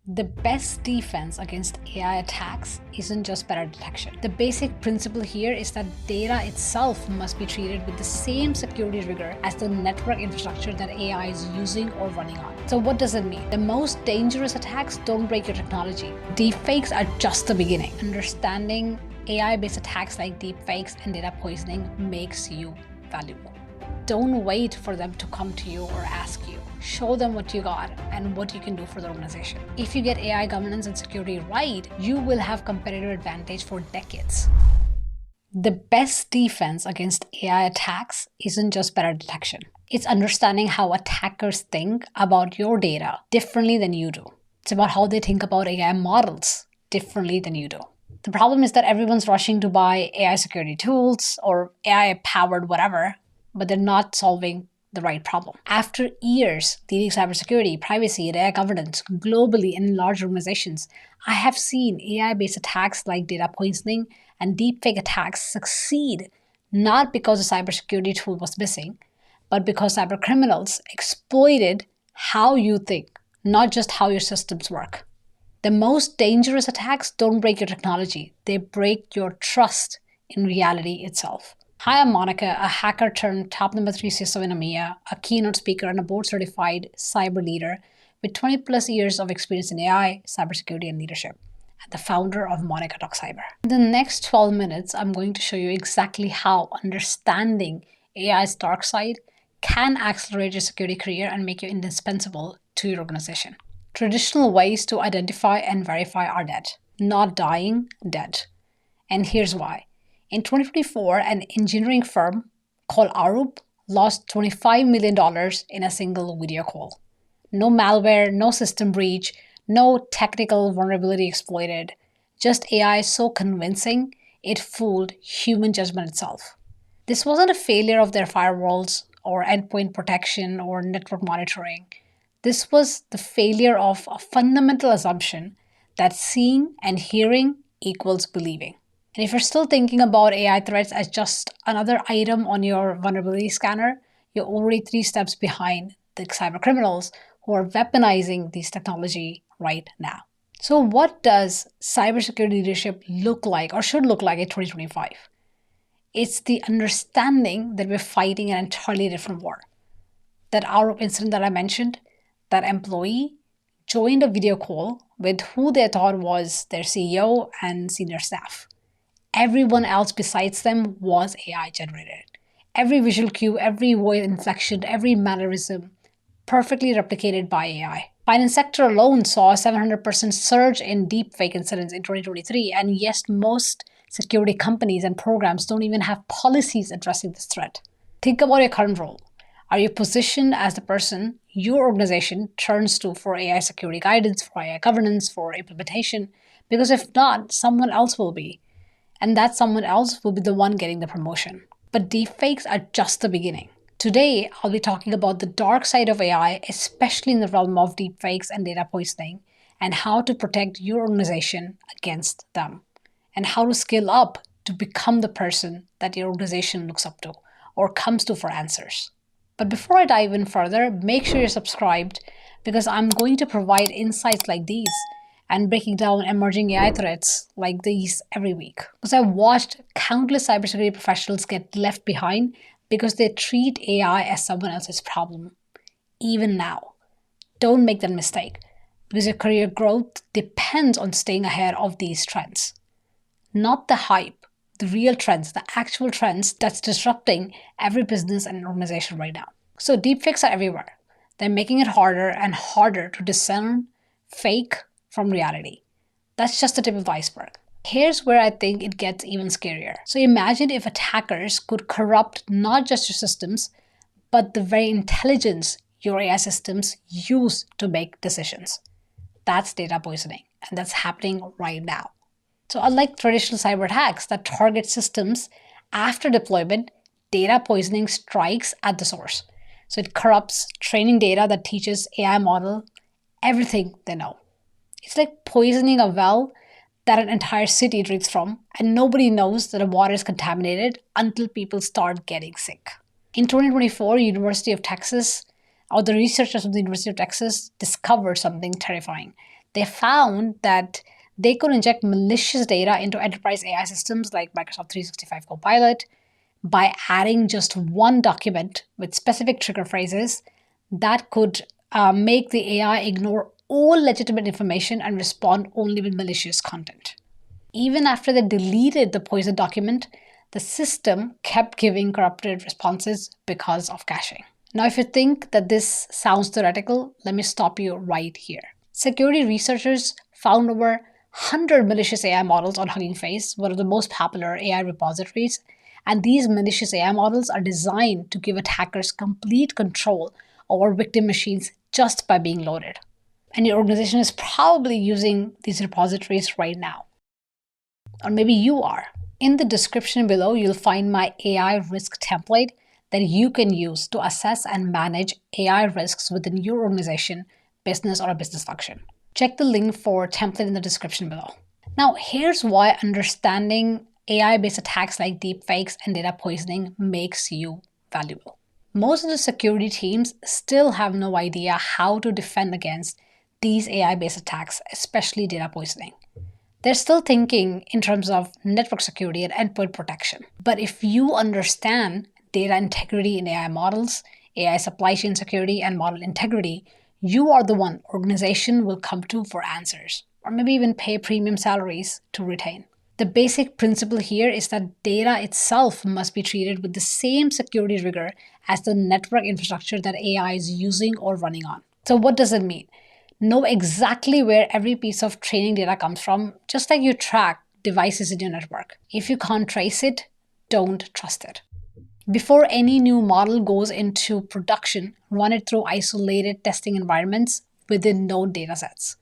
The best defense against AI attacks isn't just better detection. The basic principle here is that data itself must be treated with the same security rigor as the network infrastructure that AI is using or running on. So what does it mean? The most dangerous attacks don't break your technology. Deepfakes are just the beginning. Understanding AI-based attacks like deepfakes and data poisoning makes you valuable. Don't wait for them to come to you or ask you. Show them what you got and what you can do for the organization. If you get AI governance and security right, you will have competitive advantage for decades. The best defense against AI attacks isn't just better detection. It's understanding how attackers think about your data differently than you do. It's about how they think about AI models differently than you do. The problem is that everyone's rushing to buy AI security tools or AI-powered whatever, but they're not solving the right problem. After years leading cybersecurity, privacy, and AI governance globally and in large organizations, I have seen AI-based attacks like data poisoning and deepfake attacks succeed not because a cybersecurity tool was missing, but because cybercriminals exploited how you think, not just how your systems work. The most dangerous attacks don't break your technology, they break your trust in reality itself. Hi, I'm Monica, a hacker turned top #3 CISO in EMEA, a keynote speaker and a board-certified cyber leader with 20 plus years of experience in AI, cybersecurity, and leadership, and the founder of Monica Talk Cyber. In the next 12 minutes, I'm going to show you exactly how understanding AI's dark side can accelerate your security career and make you indispensable to your organization. Traditional ways to identify and verify are dead, not dying, dead. And here's why. In 2024, an engineering firm called Arup lost $25 million in a single video call. No malware, no system breach, no technical vulnerability exploited, just AI so convincing it fooled human judgment itself. This wasn't a failure of their firewalls or endpoint protection or network monitoring. This was the failure of a fundamental assumption that seeing and hearing equals believing. And if you're still thinking about AI threats as just another item on your vulnerability scanner, you're already 3 steps behind the cybercriminals who are weaponizing this technology right now. So what does cybersecurity leadership look like or should look like in 2025? It's the understanding that we're fighting an entirely different war. That Arup incident that I mentioned, that employee joined a video call with who they thought was their CEO and senior staff. Everyone else besides them was AI generated. Every visual cue, every voice inflection, every mannerism perfectly replicated by AI. Finance sector alone saw a 700% surge in deepfake incidents in 2023, and yes, most security companies and programs don't even have policies addressing this threat. Think about your current role. Are you positioned as the person your organization turns to for AI security guidance, for AI governance, for implementation? Because if not, someone else will be. And that someone else will be the one getting the promotion. But deepfakes are just the beginning. Today, I'll be talking about the dark side of AI, especially in the realm of deepfakes and data poisoning, and how to protect your organization against them, and how to scale up to become the person that your organization looks up to or comes to for answers. But before I dive in further, make sure you're subscribed because I'm going to provide insights like these and breaking down emerging AI threats like these every week. Because I've watched countless cybersecurity professionals get left behind because they treat AI as someone else's problem, even now. Don't make that mistake, because your career growth depends on staying ahead of these trends. Not the hype, the real trends, the actual trends that's disrupting every business and organization right now. So deepfakes are everywhere. They're making it harder and harder to discern fake from reality. That's just the tip of the iceberg. Here's where I think it gets even scarier. So imagine if attackers could corrupt not just your systems, but the very intelligence your AI systems use to make decisions. That's data poisoning, and that's happening right now. So unlike traditional cyber attacks that target systems after deployment, data poisoning strikes at the source. So it corrupts training data that teaches AI model everything they know. It's like poisoning a well that an entire city drinks from, and nobody knows that the water is contaminated until people start getting sick. In 2024, University of Texas, or the researchers from the University of Texas discovered something terrifying. They found that they could inject malicious data into enterprise AI systems like Microsoft 365 Copilot by adding just one document with specific trigger phrases that could make the AI ignore all legitimate information and respond only with malicious content. Even after they deleted the poison document, the system kept giving corrupted responses because of caching. Now, if you think that this sounds theoretical, let me stop you right here. Security researchers found over 100 malicious AI models on Hugging Face, one of the most popular AI repositories, and these malicious AI models are designed to give attackers complete control over victim machines just by being loaded. And your organization is probably using these repositories right now. Or maybe you are. In the description below, you'll find my AI risk template that you can use to assess and manage AI risks within your organization, business, or a business function. Check the link for template in the description below. Now, here's why understanding AI-based attacks like deepfakes and data poisoning makes you valuable. Most of the security teams still have no idea how to defend against these AI-based attacks, especially data poisoning. They're still thinking in terms of network security and endpoint protection. But if you understand data integrity in AI models, AI supply chain security, and model integrity, you are the one organization will come to for answers, or maybe even pay premium salaries to retain. The basic principle here is that data itself must be treated with the same security rigor as the network infrastructure that AI is using or running on. So what does it mean? Know exactly where every piece of training data comes from, just like you track devices in your network. If you can't trace it, don't trust it. Before any new model goes into production, run it through isolated testing environments within known datasets.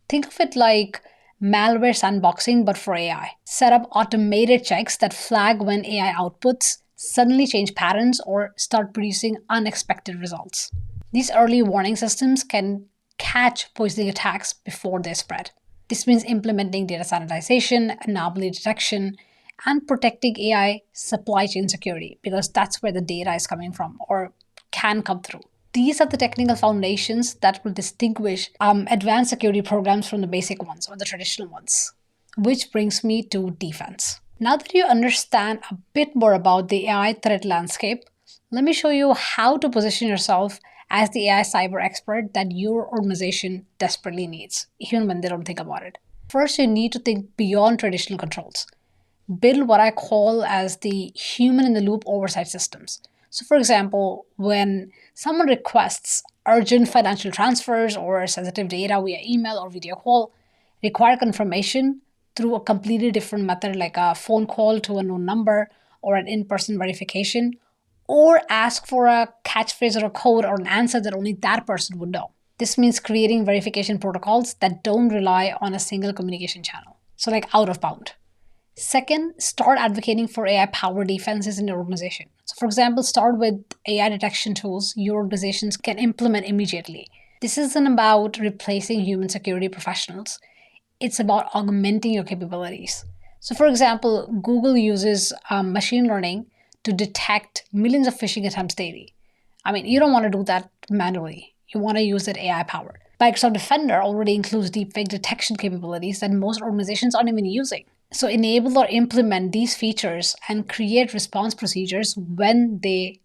Think of it like malware sandboxing, but for AI. Set up automated checks that flag when AI outputs suddenly change patterns or start producing unexpected results. These early warning systems can catch poisoning attacks before they spread. This means implementing data sanitization, anomaly detection, and protecting AI supply chain security, because that's where the data is coming from or can come through. These are the technical foundations that will distinguish advanced security programs from the basic ones or the traditional ones. Which brings me to defense. Now that you understand a bit more about the AI threat landscape, let me show you how to position yourself as the AI cyber expert that your organization desperately needs, even when they don't think about it. First, you need to think beyond traditional controls. Build what I call as the human-in-the-loop oversight systems. So for example, when someone requests urgent financial transfers or sensitive data via email or video call, require confirmation through a completely different method like a phone call to a known number or an in-person verification, or ask for a catchphrase or a code or an answer that only that person would know. This means creating verification protocols that don't rely on a single communication channel. So like out of bound. Second, start advocating for AI-powered defenses in your organization. So for example, start with AI detection tools your organizations can implement immediately. This isn't about replacing human security professionals. It's about augmenting your capabilities. So for example, Google uses machine learning to detect millions of phishing attempts daily. I mean, you don't want to do that manually. You want to use it AI-powered. Microsoft Defender already includes deepfake detection capabilities that most organizations aren't even using. So enable or implement these features and create response procedures when they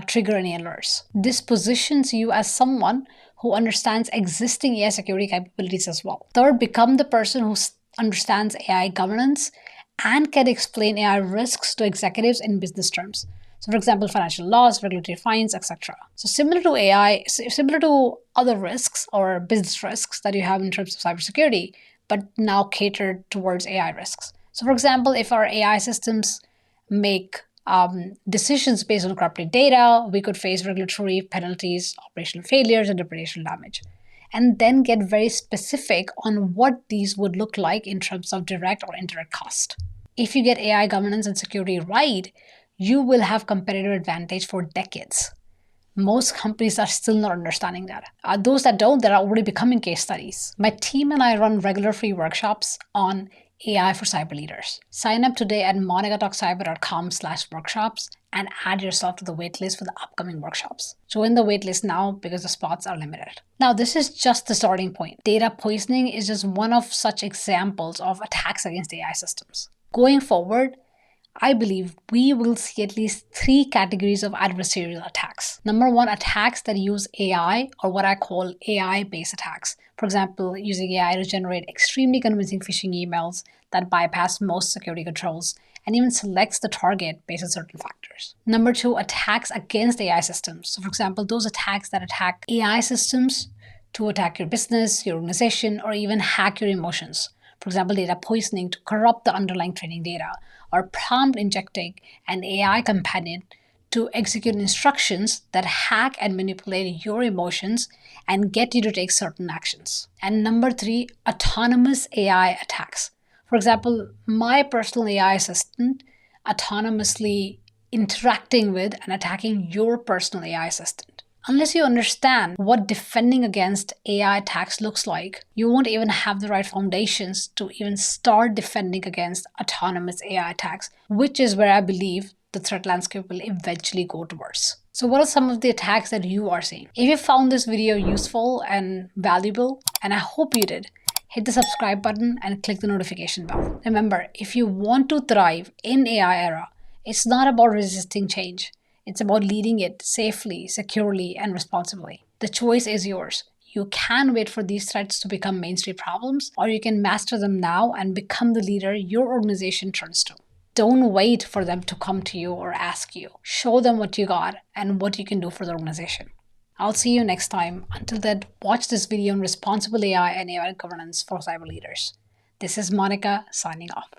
trigger any alerts. This positions you as someone who understands existing AI security capabilities as well. Third, become the person who understands AI governance and can explain AI risks to executives in business terms. So for example, financial loss, regulatory fines, etc. So similar to AI, similar to other risks or business risks that you have in terms of cybersecurity, but now catered towards AI risks. So for example, if our AI systems make decisions based on corrupted data, we could face regulatory penalties, operational failures, and reputational damage. And then get very specific on what these would look like in terms of direct or indirect cost. If you get AI governance and security right, you will have competitive advantage for decades. Most companies are still not understanding that. Those that don't, that are already becoming case studies. My team and I run regular free workshops on AI for cyber leaders. Sign up today at monicatalkcyber.com/workshops and add yourself to the waitlist for the upcoming workshops. Join the waitlist now because the spots are limited. Now, this is just the starting point. Data poisoning is just one of such examples of attacks against AI systems. Going forward, I believe we will see at least 3 categories of adversarial attacks. Number 1, attacks that use AI, or what I call AI-based attacks. For example, using AI to generate extremely convincing phishing emails that bypass most security controls and even selects the target based on certain factors. Number 2, attacks against AI systems. So for example, those attacks that attack AI systems to attack your business, your organization, or even hack your emotions. For example, data poisoning to corrupt the underlying training data, or prompt injecting an AI companion to execute instructions that hack and manipulate your emotions and get you to take certain actions. And number 3, autonomous AI attacks. For example, my personal AI assistant autonomously interacting with and attacking your personal AI assistant. Unless you understand what defending against AI attacks looks like, you won't even have the right foundations to even start defending against autonomous AI attacks, which is where I believe the threat landscape will eventually go towards. So what are some of the attacks that you are seeing? If you found this video useful and valuable, and I hope you did, hit the subscribe button and click the notification bell. Remember, if you want to thrive in AI era, it's not about resisting change. It's about leading it safely, securely, and responsibly. The choice is yours. You can wait for these threats to become mainstream problems, or you can master them now and become the leader your organization turns to. Don't wait for them to come to you or ask you. Show them what you got and what you can do for the organization. I'll see you next time. Until then, watch this video on responsible AI and AI governance for cyber leaders. This is Monica signing off.